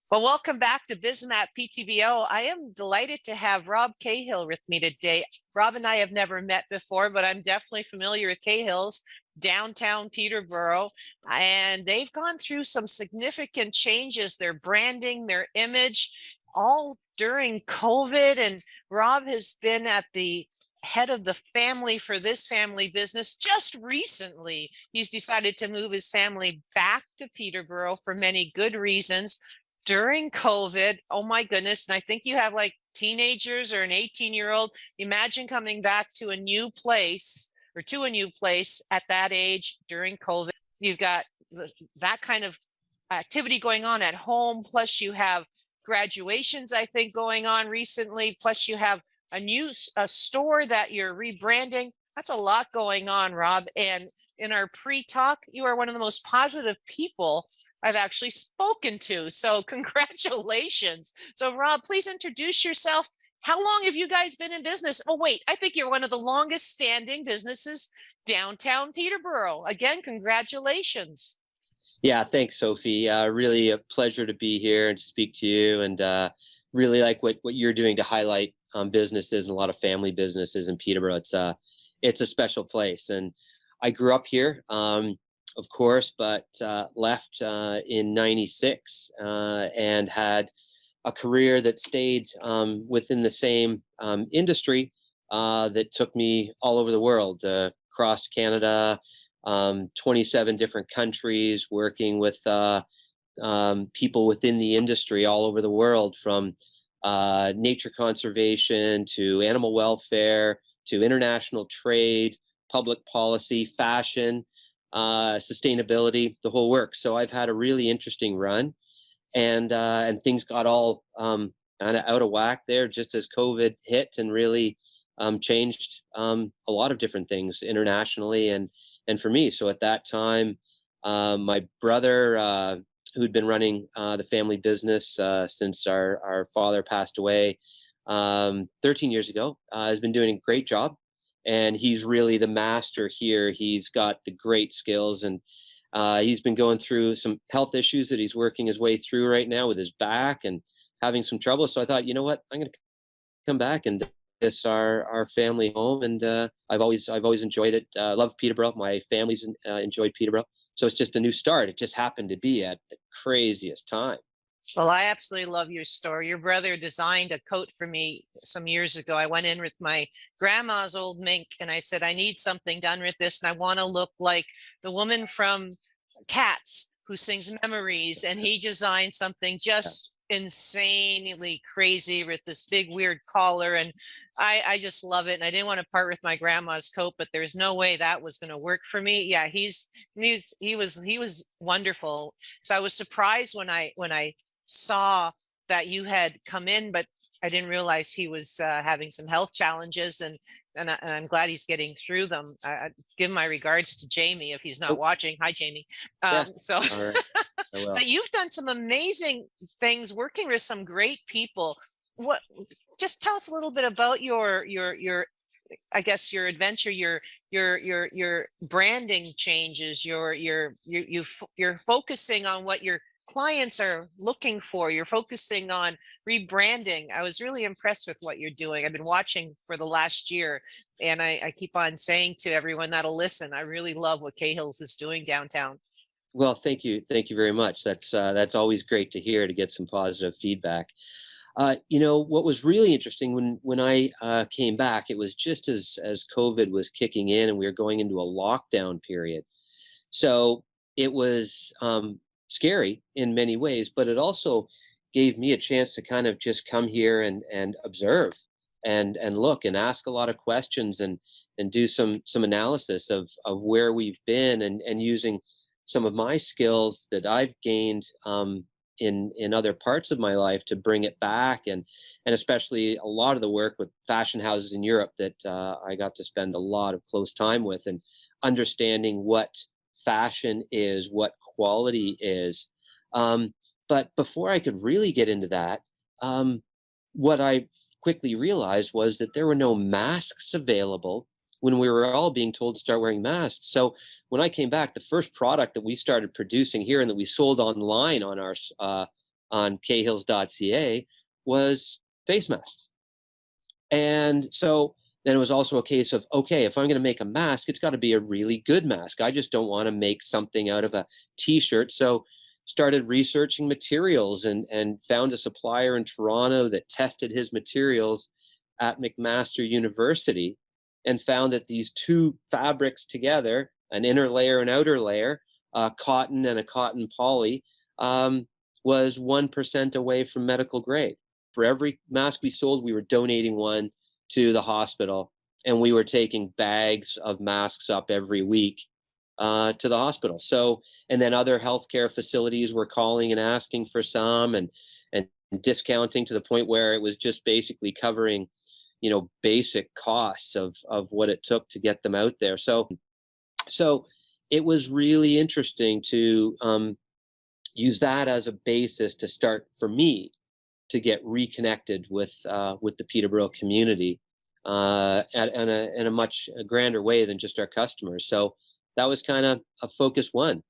Well, welcome back to Bismat Ptbo. I am delighted to have Rob Cahill with me today. Rob and I have never met before, but I'm definitely familiar with Cahill's downtown Peterborough, and they've gone through some significant changes, their branding, their image, all during COVID. And Rob has been at the head of the family for this family business just recently. He's decided to move his family back to Peterborough for many good reasons during COVID. Oh my goodness. And I think you have like teenagers or an 18-year-old. Imagine coming back to a new place or to a new place at that age during COVID. You've got that kind of activity going on at home. Plus you have graduations, I think, going on recently. Plus you have a store that you're rebranding. That's a lot going on, Rob. And in our pre-talk, you are one of the most positive people I've actually spoken to. So congratulations. So Rob, please introduce yourself. How long have you guys been in business? Oh, wait, I think you're one of the longest standing businesses downtown Peterborough. Again, congratulations. Yeah, thanks, Sophie. Really a pleasure to be here and to speak to you, and really like what you're doing to highlight businesses and a lot of family businesses in Peterborough. It's a special place, and I grew up here, of course, but left in '96 and had a career that stayed within the same industry that took me all over the world, across Canada, 27 different countries, working with people within the industry all over the world, from nature conservation to animal welfare to international trade, public policy, fashion, sustainability, the whole work. So I've had a really interesting run, and things got all kind of out of whack there just as COVID hit and really changed a lot of different things internationally and for me. So at that time, my brother, who'd been running the family business since our father passed away 13 years ago, has been doing a great job. And he's really the master here. He's got the great skills, and he's been going through some health issues that he's working his way through right now with his back and having some trouble. So I thought, you know what, I'm going to come back and this our family home, and I've always enjoyed it. Love Peterborough. My family's enjoyed Peterborough, so it's just a new start. It just happened to be at the craziest time. Well, I absolutely love your story. Your brother designed a coat for me some years ago. I went in with my grandma's old mink and I said, I need something done with this. And I want to look like the woman from Cats who sings Memories. And he designed something Yeah. just insanely crazy with this big weird collar. And I just love it. And I didn't want to part with my grandma's coat, but there's no way that was going to work for me. Yeah, he was wonderful. So I was surprised when I saw that you had come in, but I didn't realize he was having some health challenges, and I'm glad he's getting through them. I give my regards to Jamie if he's not Oh, watching. Hi, Jamie. yeah. So, All right. I will. but you've done some amazing things working with some great people. What? Just tell us a little bit about your I guess your adventure, your branding changes, you're focusing on what your clients are looking for. You're focusing on rebranding. I was really impressed with what you're doing. I've been watching for the last year, and I keep on saying to everyone that'll listen, I really love what Cahill's is doing downtown. Well, thank you very much. That's always great to hear, to get some positive feedback. What was really interesting when I came back, it was just as COVID was kicking in and we were going into a lockdown period. So it was scary in many ways, but it also gave me a chance to kind of just come here and observe and look and ask a lot of questions and do some analysis of where we've been, and using some of my skills that I've gained in other parts of my life to bring it back, and especially a lot of the work with fashion houses in Europe that I got to spend a lot of close time with, and understanding what fashion is, what quality is. But before I could really get into that, what I quickly realized was that there were no masks available when we were all being told to start wearing masks. So when I came back, the first product that we started producing here and that we sold online on our on cahills.ca was face masks. And so then it was also a case of, okay, if I'm going to make a mask, it's got to be a really good mask. I just don't want to make something out of a t-shirt. So started researching materials and found a supplier in Toronto that tested his materials at McMaster University and found that these two fabrics together, an inner layer and outer layer, cotton and a cotton poly, was 1% away from medical grade. For every mask we sold, we were donating one to the hospital, and we were taking bags of masks up every week to the hospital. So, and then other healthcare facilities were calling and asking for some, and discounting to the point where it was just basically covering, basic costs of what it took to get them out there. So it was really interesting to use that as a basis to start for me to get reconnected with the Peterborough community in a much grander way than just our customers. So that was kind of a focus one.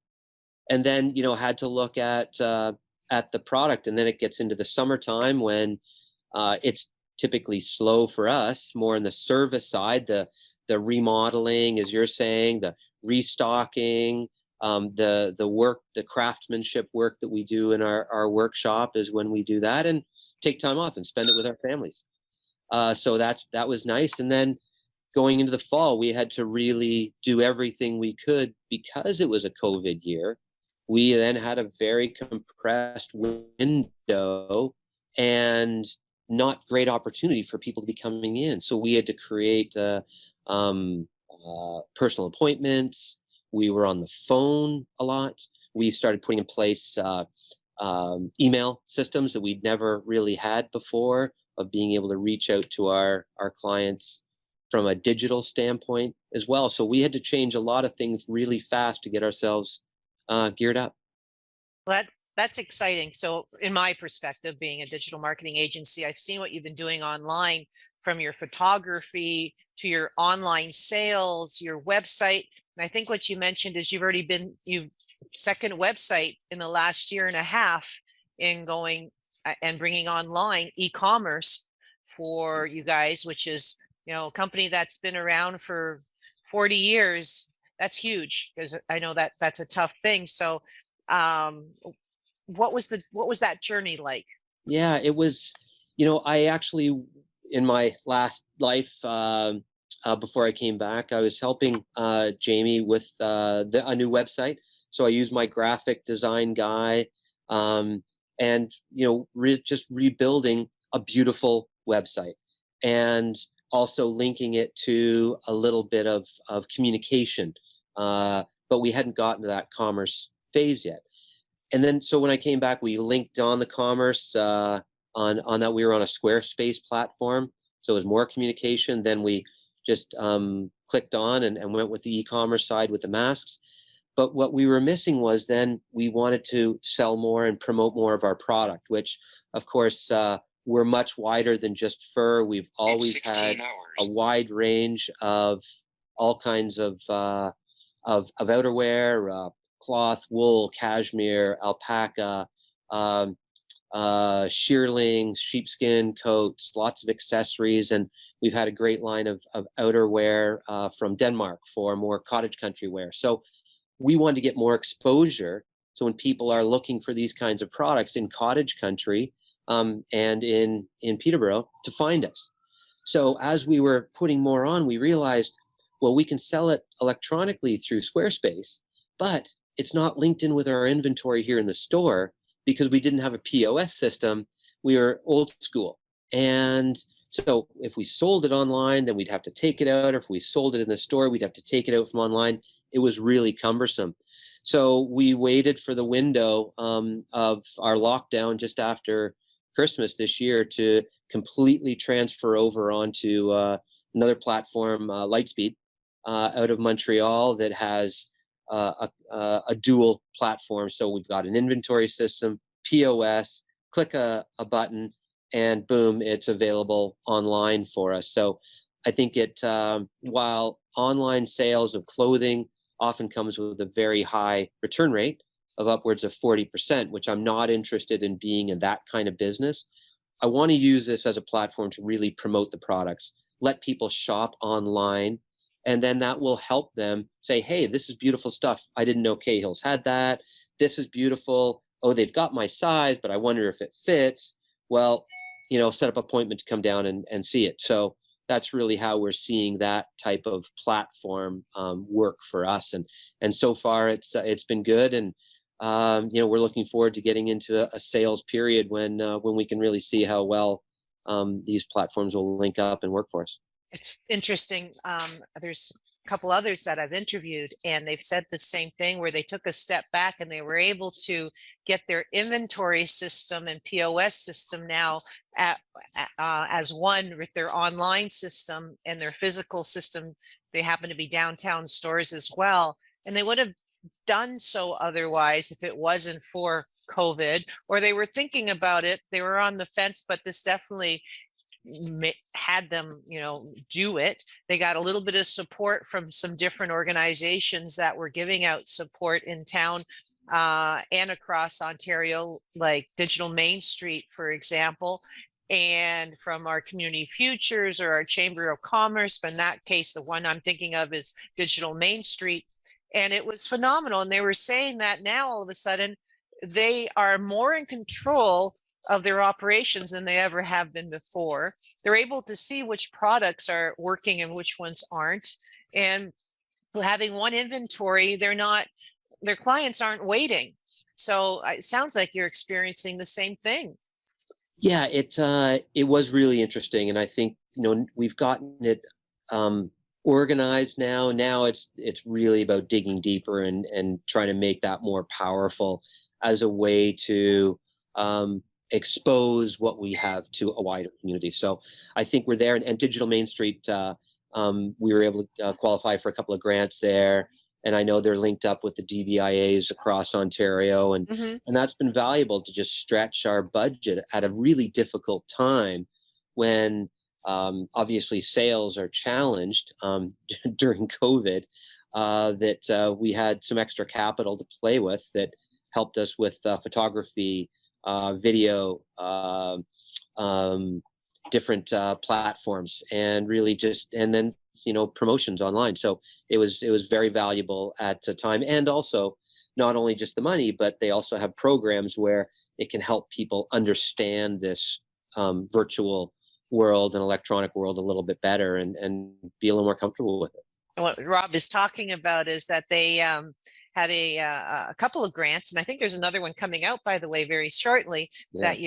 And then, had to look at the product. And then it gets into the summertime when it's typically slow for us, more on the service side, the remodeling, as you're saying, the restocking, the work, the craftsmanship work that we do in our workshop is when we do that and take time off and spend it with our families. So that was nice. And then going into the fall, we had to really do everything we could because it was a COVID year. We then had a very compressed window and not great opportunity for people to be coming in. So we had to create personal appointments. We were on the phone a lot. We started putting in place email systems that we'd never really had before, of being able to reach out to our clients from a digital standpoint as well. So we had to change a lot of things really fast to get ourselves geared up. Well, that's exciting. So in my perspective, being a digital marketing agency, I've seen what you've been doing online, from your photography to your online sales, your website. And I think what you mentioned is you've second website in the last year and a half in going and bringing online e-commerce for you guys, which is, a company that's been around for 40 years. That's huge, because I know that that's a tough thing. So what was that journey like? Yeah, it was, I actually, in my last life, before I came back, I was helping Jamie with a new website. So I used my graphic design guy, and just rebuilding a beautiful website, and also linking it to a little bit of communication. But we hadn't gotten to that commerce phase yet. And then, so when I came back, we linked on the commerce on that. We were on a Squarespace platform, so it was more communication. Then we just clicked on and went with the e-commerce side with the masks. But what we were missing was then we wanted to sell more and promote more of our product, which, of course, we're much wider than just fur. We've always had a wide range of all kinds of outerwear, cloth, wool, cashmere, alpaca, shearlings, sheepskin coats, lots of accessories. And we've had a great line of outerwear from Denmark for more cottage country wear. So we wanted to get more exposure. So when people are looking for these kinds of products in cottage country and in Peterborough, to find us. So as we were putting more on, we realized, well, we can sell it electronically through Squarespace, but it's not linked in with our inventory here in the store because we didn't have a POS system. We were old school. And so if we sold it online, then we'd have to take it out. Or if we sold it in the store, we'd have to take it out from online. It was really cumbersome. So we waited for the window of our lockdown just after Christmas this year to completely transfer over onto another platform, Lightspeed, out of Montreal, that has a dual platform. So we've got an inventory system, POS, click a button, and boom, it's available online for us. So I think while online sales of clothing often comes with a very high return rate, of upwards of 40%, which I'm not interested in being in that kind of business. I want to use this as a platform to really promote the products, let people shop online, and then that will help them say, hey, this is beautiful stuff. I didn't know Cahill's had that. This is beautiful. Oh, they've got my size, but I wonder if it fits. Well, set up an appointment to come down and see it. So that's really how we're seeing that type of platform work for us. And so far it's been good. And we're looking forward to getting into a sales period when we can really see how well these platforms will link up and work for us. It's interesting. There's a couple others that I've interviewed, and they've said the same thing, where they took a step back and they were able to get their inventory system and POS system now as one with their online system and their physical system. They happen to be downtown stores as well, and they would have done so otherwise if it wasn't for COVID, or they were thinking about it. They were on the fence, but this definitely had them, do it. They got a little bit of support from some different organizations that were giving out support in town and across Ontario, like Digital Main Street, for example, and from our Community Futures or our Chamber of Commerce. But in that case, the one I'm thinking of is Digital Main Street. And it was phenomenal. And they were saying that now all of a sudden they are more in control of their operations than they ever have been before. They're able to see which products are working and which ones aren't. And having one inventory, their clients aren't waiting. So it sounds like you're experiencing the same thing. Yeah, it was really interesting. And I think, we've gotten it organized now. Now it's really about digging deeper and trying to make that more powerful as a way to expose what we have to a wider community. So I think we're there. And Digital Main Street, we were able to qualify for a couple of grants there. And I know they're linked up with the DBIAs across Ontario. And, and that's been valuable to just stretch our budget at a really difficult time when obviously sales are challenged during COVID, that we had some extra capital to play with that helped us with photography, video, different platforms, and really and then promotions online. So it was very valuable at the time. And also not only just the money, but they also have programs where it can help people understand this virtual world and electronic world a little bit better and be a little more comfortable with it. What Rob is talking about is that they had a couple of grants, and I think there's another one coming out, by the way, very shortly, that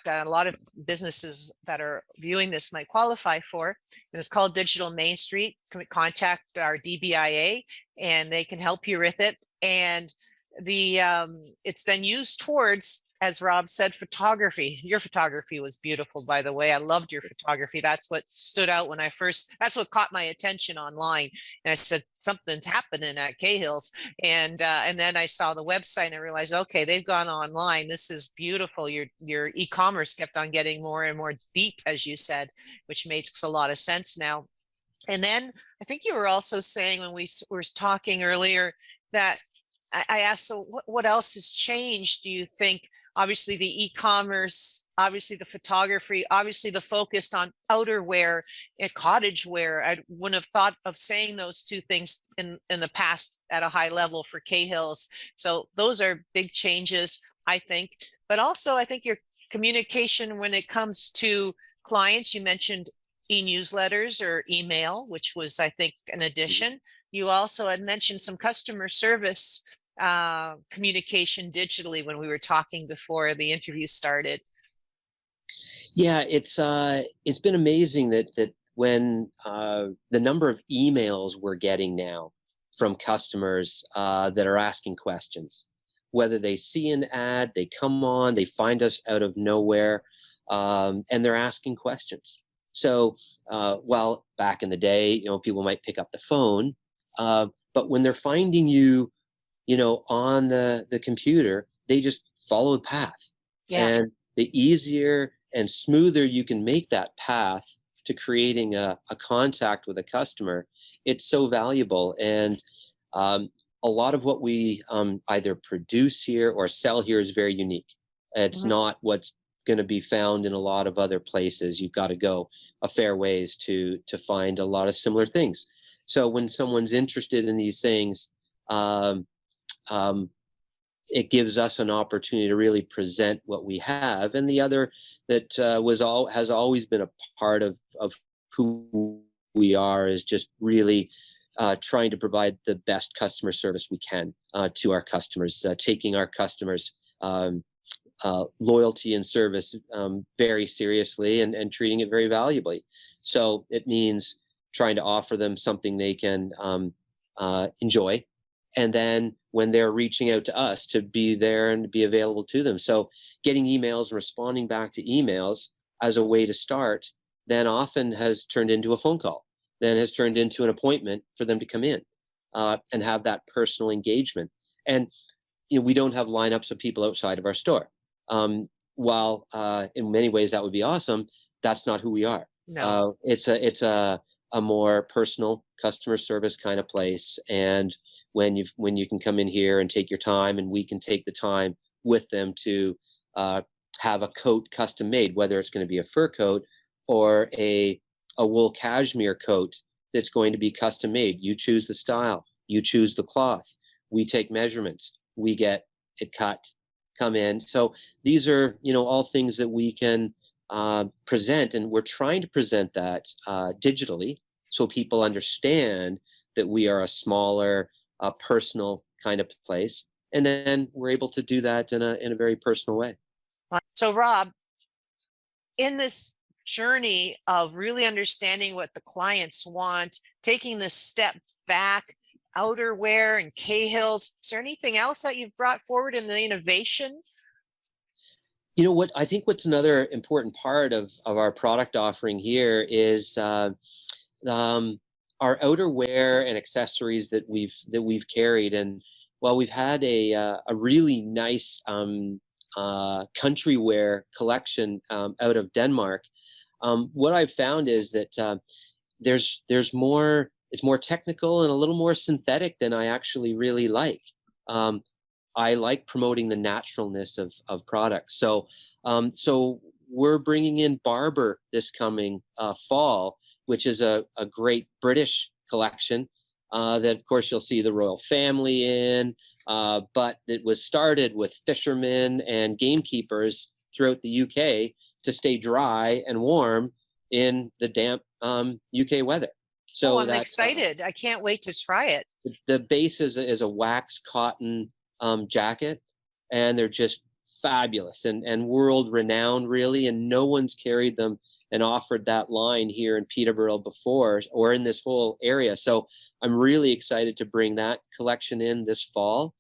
a lot of businesses that are viewing this might qualify for. And it's called Digital Main Street. Contact our DBIA, and they can help you with it. And it's then used towards, as Rob said, photography. Your photography was beautiful, by the way. I loved your photography. That's what stood out when that's what caught my attention online. And I said, something's happening at Cahill's. And then I saw the website and I realized, okay, they've gone online. This is beautiful. Your e-commerce kept on getting more and more deep, as you said, which makes a lot of sense now. And then I think you were also saying when we were talking earlier that I asked, so what else has changed, do you think? Obviously the e-commerce, obviously the photography, obviously the focus on outerwear and cottage wear. I wouldn't have thought of saying those two things in the past at a high level for Cahill's. So those are big changes, I think. But also I think your communication when it comes to clients, you mentioned e-newsletters or email, which was, I think, an addition. You also had mentioned some customer service communication digitally when we were talking before the interview started. Yeah, it's been amazing that when the number of emails we're getting now from customers that are asking questions, whether they see an ad, they come on, they find us out of nowhere, and they're asking questions. So while back in the day, people might pick up the phone, but when they're finding you, on the computer, they just follow the path. Yeah. And the easier and smoother you can make that path to creating a contact with a customer, it's so valuable. And a lot of what we either produce here or sell here is very unique. It's Mhm. not what's going to be found in a lot of other places. You've got to go a fair ways to find a lot of similar things. So when someone's interested in these things, um, um, it gives us an opportunity to really present what we have. And the other that has always been a part of who we are is just really trying to provide the best customer service we can to our customers, taking our customers' loyalty and service very seriously, and treating it very valuably. So it means trying to offer them something they can enjoy, and then when they're reaching out to us, to be there and be available to them. So getting emails and responding back to emails as a way to start then often has turned into a phone call, then has turned into an appointment for them to come in and have that personal engagement. And we don't have lineups of people outside of our store. While in many ways that would be awesome, that's not who we are. No. It's a more personal customer service kind of place. And when you can come in here and take your time, and we can take the time with them to have a coat custom made, whether it's going to be a fur coat or a wool cashmere coat that's going to be custom made. You choose the style, you choose the cloth, we take measurements, we get it cut, come in. So these are, all things that we can present, and we're trying to present that digitally, so people understand that we are a smaller, personal kind of place, and then we're able to do that in a very personal way. So Rob, in this journey of really understanding what the clients want, taking this step back, outerwear and Cahill's, is there anything else that you've brought forward in the innovation? What I think what's another important part of our product offering here is um, our outerwear and accessories that we've carried. And while we've had a really nice country wear collection out of Denmark, what I've found is that there's more. It's more technical and a little more synthetic than I actually really like. Um, I like promoting the naturalness of products. So we're bringing in Barber this coming fall, which is a great British collection that, of course, you'll see the royal family in, but it was started with fishermen and gamekeepers throughout the UK to stay dry and warm in the damp UK weather. Oh, So I'm that excited. I can't wait to try it. the base is a wax cotton jacket, and they're just fabulous and world renowned, really. And no one's carried them and offered that line here in Peterborough before, or in this whole area. So I'm really excited to bring that collection in this fall.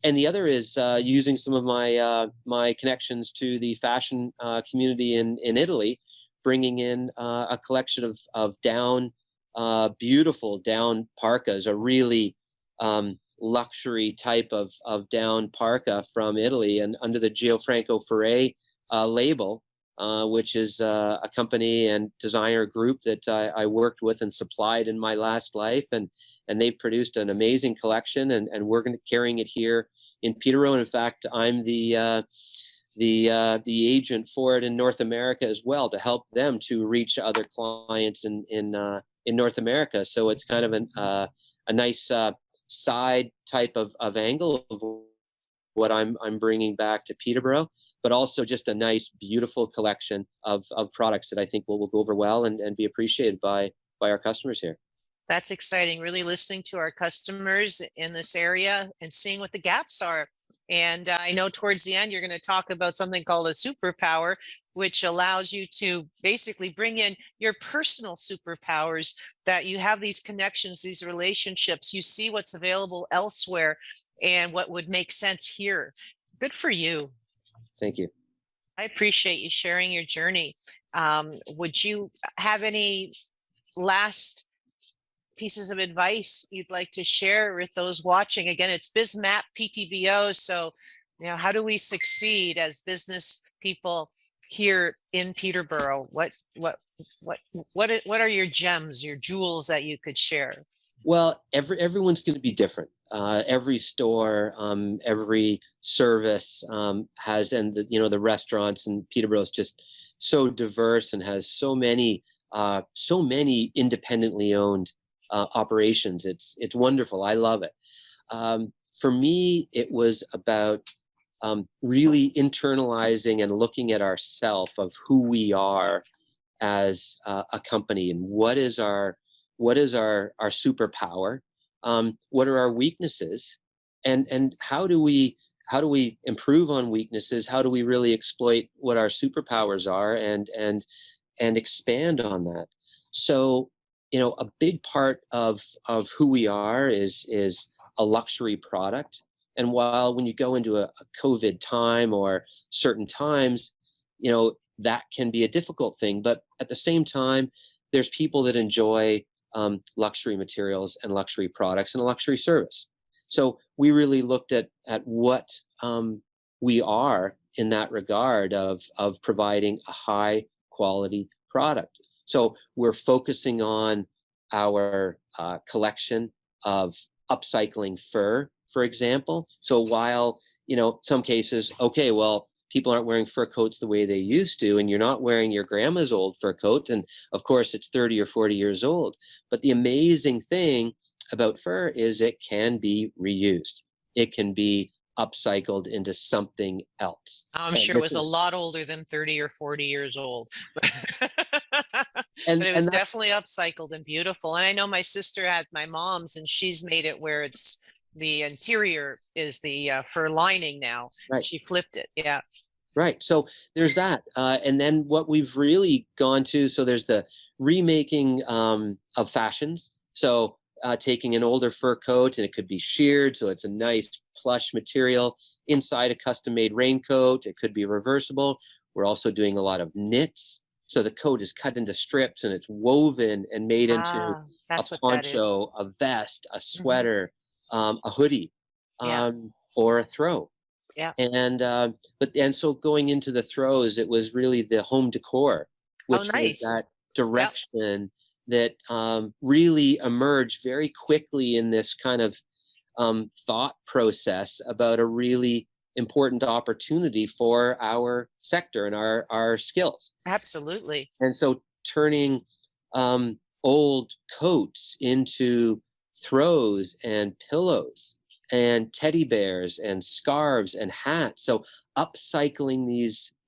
And the other is using some of my connections to the fashion community in Italy, bringing in a collection of down beautiful down parkas, a really luxury type of down parka from Italy, and under the Gianfranco Ferré label, which is a company and designer group that I worked with and supplied in my last life. And they've produced an amazing collection, and we're going to carrying it here in Peterborough. And in fact, I'm the agent for it in North America as well, to help them to reach other clients in North America. So it's kind of a nice side type of angle of what I'm bringing back to Peterborough, but also just a nice, beautiful collection of products that I think will go over well and be appreciated by our customers here. That's exciting. Really listening to our customers in this area and seeing what the gaps are. And I know towards the end, you're going to talk about something called a superpower, which allows you to basically bring in your personal superpowers, that you have these connections, these relationships, you see what's available elsewhere and what would make sense here. Good for you. Thank you. I appreciate you sharing your journey. Would you have any last pieces of advice you'd like to share with those watching? Again, it's BizMap Ptbo. So, how do we succeed as business people here in Peterborough? What are your gems, your jewels that you could share? Well, everyone's going to be different. every store, every service has, and the restaurants in Peterborough is just so diverse and has so many independently owned operations. It's wonderful. I love it. For me, it was about really internalizing and looking at ourself of who we are as a company, and what is our superpower, what are our weaknesses, and how do we improve on weaknesses, how do we really exploit what our superpowers are, and expand on that. So a big part of who we are is a luxury product. And while when you go into a COVID time or certain times, that can be a difficult thing. But at the same time, there's people that enjoy luxury materials and luxury products and a luxury service. So we really looked at what we are in that regard of providing a high quality product. So we're focusing on our collection of upcycling fur, for example. So while, some cases, okay, well, people aren't wearing fur coats the way they used to, and you're not wearing your grandma's old fur coat. And of course, it's 30 or 40 years old. But the amazing thing about fur is it can be reused. It can be upcycled into something else. I'm And sure it this was a is, lot older than 30 or 40 years old. and But it was and that's definitely upcycled and beautiful. And I know my sister had my mom's, and she's made it where it's the interior is the fur lining now. right. She flipped it. Yeah. Right. So there's that. And then what we've really gone to, so there's the remaking of fashions. So taking an older fur coat, and it could be sheared, so it's a nice plush material inside a custom made raincoat. It could be reversible. We're also doing a lot of knits. So the coat is cut into strips and it's woven and made into Ah, a that's what that is. poncho, a vest, a Hmm. sweater, a hoodie, Yeah. or a throw. Yeah. And so going into the throws, it was really the home decor, Oh, which was nice. that Yep. direction that really emerged very quickly in this kind of thought process about a really important opportunity for our sector and our skills. Absolutely. And so turning old coats into throws and pillows and teddy bears and scarves and hats. So upcycling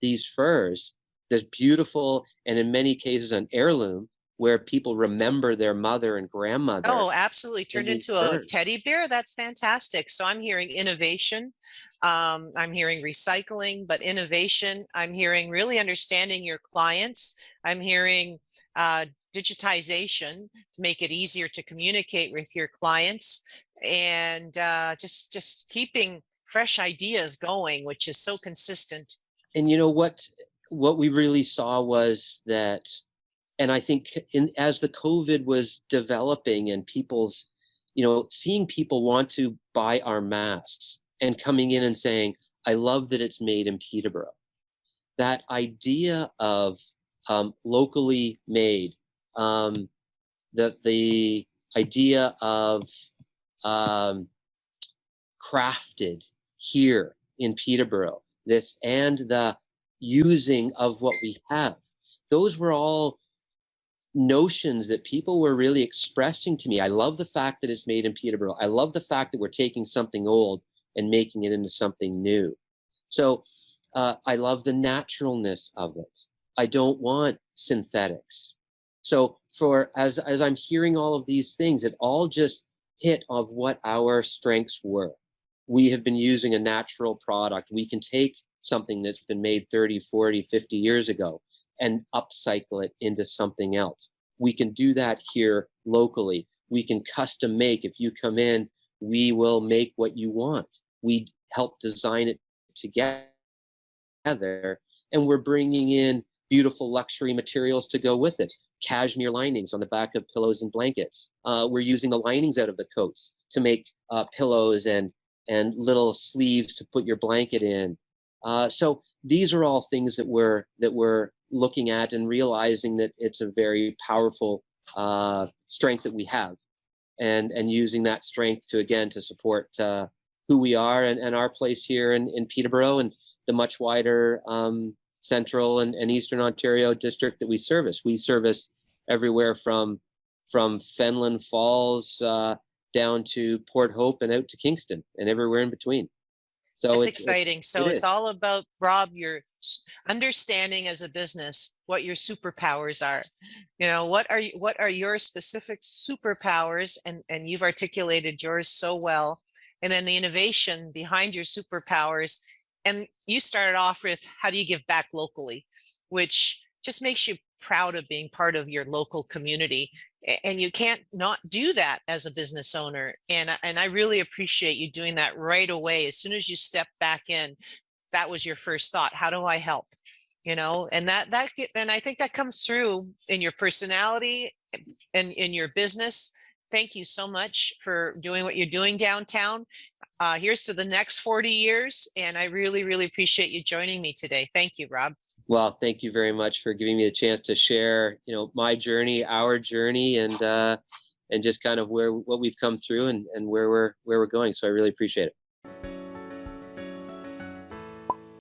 these furs, this beautiful, and in many cases an heirloom, where people remember their mother and grandmother Oh, absolutely. in Turned these into a furs. teddy bear. That's fantastic. So I'm hearing innovation. I'm hearing recycling, but innovation. I'm hearing really understanding your clients. I'm hearing uh, digitization to make it easier to communicate with your clients, and just keeping fresh ideas going, which is so consistent. And what we really saw was that, and I think as the COVID was developing and seeing people want to buy our masks and coming in and saying, I love that it's made in Peterborough. That idea of locally made, um, the idea of um, crafted here in Peterborough, this and the using of what we have, those were all notions that people were really expressing to me. I love the fact that it's made in Peterborough. I love the fact that we're taking something old and making it into something new. So I love the naturalness of it. I don't want synthetics. So as I'm hearing all of these things, it all just hit of what our strengths were. We have been using a natural product. We can take something that's been made 30, 40, 50 years ago and upcycle it into something else. We can do that here locally. We can custom make. If you come in, we will make what you want. We help design it together, and we're bringing in beautiful luxury materials to go with it. Cashmere linings on the back of pillows and blankets. We're using the linings out of the coats to make pillows and little sleeves to put your blanket in. So these are all things that we're looking at and realizing that it's a very powerful strength that we have. and using that strength to, again, to support who we are and our place here in Peterborough and the much wider central and eastern Ontario district that we service. We service everywhere from Fenelon Falls down to Port Hope and out to Kingston and everywhere in between. So It's exciting. So it it's is. all about, Rob, your understanding as a business what your superpowers are. You know, what are your specific superpowers, and you've articulated yours so well. And then the innovation behind your superpowers. And you started off with, how do you give back locally, which just makes you proud of being part of your local community. And you can't not do that as a business owner. And I really appreciate you doing that right away. As soon as you step back in, that was your first thought. How do I help? You know, and and I think that comes through in your personality and in your business. Thank you so much for doing what you're doing downtown. Here's to the next 40 years. And I really, really appreciate you joining me today. Thank you, Rob. Well, thank you very much for giving me the chance to share, my journey, our journey, and just kind of what we've come through and where we're going. So I really appreciate it.